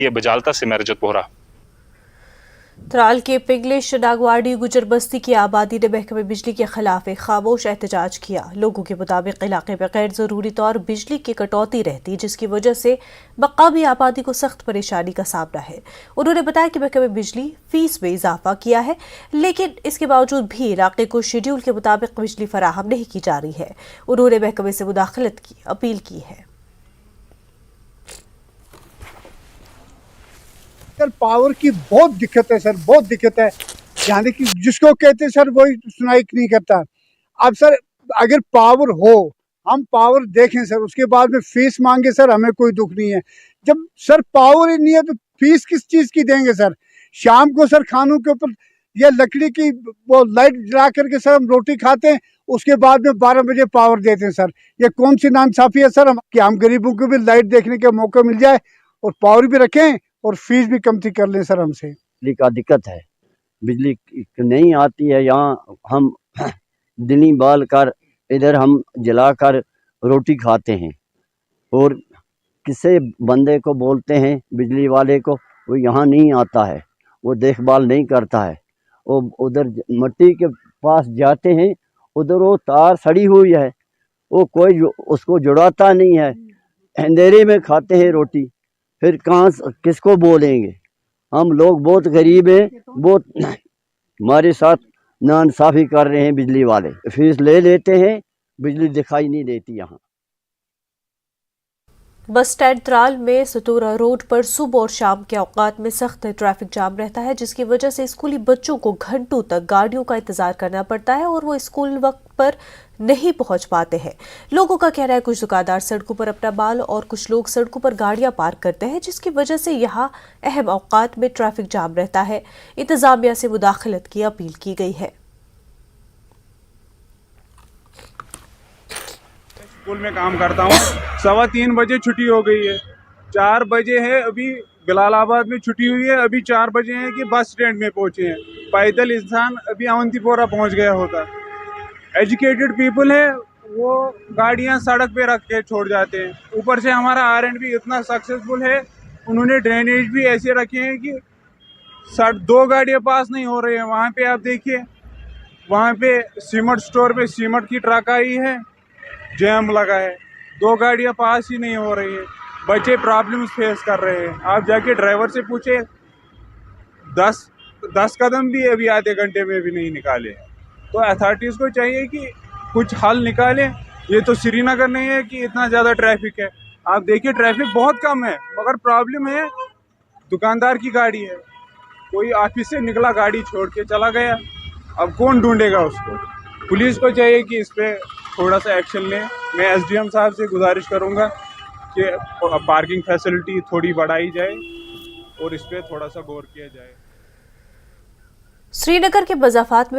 ये बजालता से मैं रजत बोहरा। त्राल के पिंगलिश नागवाड़ी गुजर बस्ती की आबादी ने महकमे बिजली के खिलाफ एक खामोश एहतजाज किया। लोगों के मुताबिक इलाके में गैर जरूरी तौर बिजली की कटौती रहती, जिसकी वजह से मकामी आबादी को सख्त परेशानी का सामना है। उन्होंने बताया कि महकमे बिजली फीस में इजाफा किया है, लेकिन इसके बावजूद भी इलाके को शेड्यूल के मुताबिक बिजली फराहम नहीं की जा रही है। उन्होंने महकमे से मुदाखलत की अपील की है। सर पावर की बहुत दिक्कत है सर, बहुत दिक्कत है। यानी कि जिसको कहते हैं सर वही सुनाई नहीं करता। अब सर अगर पावर हो, हम पावर देखें सर, उसके बाद में फीस मांगे सर, हमें कोई दुख नहीं है। जब सर पावर ही नहीं है तो फीस किस चीज़ की देंगे सर? शाम को सर खानों के ऊपर या लकड़ी की वो लाइट जला करके सर हम रोटी खाते हैं, उसके बाद में 12 बजे पावर देते हैं सर। ये कौन सी नाइंसाफ़ी है सर कि हम गरीबों को भी लाइट देखने का मौका मिल जाए और पावर भी रखें और फीस भी कम कर लें सर हमसे। बिजली का दिक्कत है, बिजली नहीं आती है। यहाँ हम दिनी बाल कर इधर हम जलाकर रोटी खाते हैं और किसी बंदे को बोलते हैं बिजली वाले को, वो यहाँ नहीं आता है, वो देखभाल नहीं करता है। वो उधर मिट्टी के पास जाते हैं, उधर वो तार सड़ी हुई है, वो कोई उसको जुड़ाता नहीं है। अंधेरे में खाते हैं रोटी, फिर कहाँ किसको बोलेंगे? हम लोग बहुत गरीब हैं, बहुत हमारे साथ नाइंसाफ़ी कर रहे हैं बिजली वाले। फीस ले लेते हैं, बिजली दिखाई नहीं देती यहाँ। बस स्टैंड त्राल में सतोरा रोड पर सुबह और शाम के औकात में सख्त ट्रैफिक जाम रहता है, जिसकी वजह से स्कूली बच्चों को घंटों तक गाड़ियों का इंतजार करना पड़ता है और वो स्कूल वक्त पर नहीं पहुंच पाते हैं। लोगों का कहना है कुछ दुकानदार सड़कों पर अपना माल और कुछ लोग सड़कों पर गाड़ियां पार्क करते हैं, जिसकी वजह से यहां अहम औकात में ट्रैफिक जाम रहता है। इंतजामिया से मुदाखलत की अपील की गई है। स्कूल में काम करता हूँ, 3:15 बजे छुट्टी हो गई है, 4 बजे है, अभी बिलालाबाद में छुट्टी हुई है, अभी 4 बजे हैं कि बस स्टैंड में पहुँचे हैं। पैदल इंसान अभी अवंतीपोरा पहुँच गया होता। एजुकेटेड पीपल है, वो गाड़ियाँ सड़क पे रख के छोड़ जाते हैं। ऊपर से हमारा R&B इतना सक्सेसफुल है, उन्होंने ड्रेनेज भी ऐसे रखे हैं कि 2 गाड़ियाँ पास नहीं हो रही है। वहाँ पे आप देखिए, वहाँ पे सीमेंट स्टोर पे सीमेंट की ट्रक आई है, जैम लगा है, 2 गाड़ियाँ पास ही नहीं हो रही है। बच्चे प्रॉब्लम्स फेस कर रहे हैं। आप जाके ड्राइवर से पूछे, 10 कदम भी अभी आधे घंटे में भी नहीं निकाले। तो अथॉरिटीज़ को चाहिए कि कुछ हल निकालें। ये तो श्रीनगर नहीं है कि इतना ज़्यादा ट्रैफिक है। आप देखिए ट्रैफिक बहुत कम है, मगर प्रॉब्लम है दुकानदार की गाड़ी है। कोई ऑफिस से निकला, गाड़ी छोड़ के चला गया, अब कौन ढूंढेगा उसको? पुलिस को चाहिए कि इस पर थोड़ा सा एक्शन लें। मैं SDM साहब से गुजारिश करूंगा कि पार्किंग फैसिलिटी थोड़ी बढ़ाई जाए और इस पर थोड़ा सा गौर किया जाए। श्रीनगर के मज़ाफ़ात में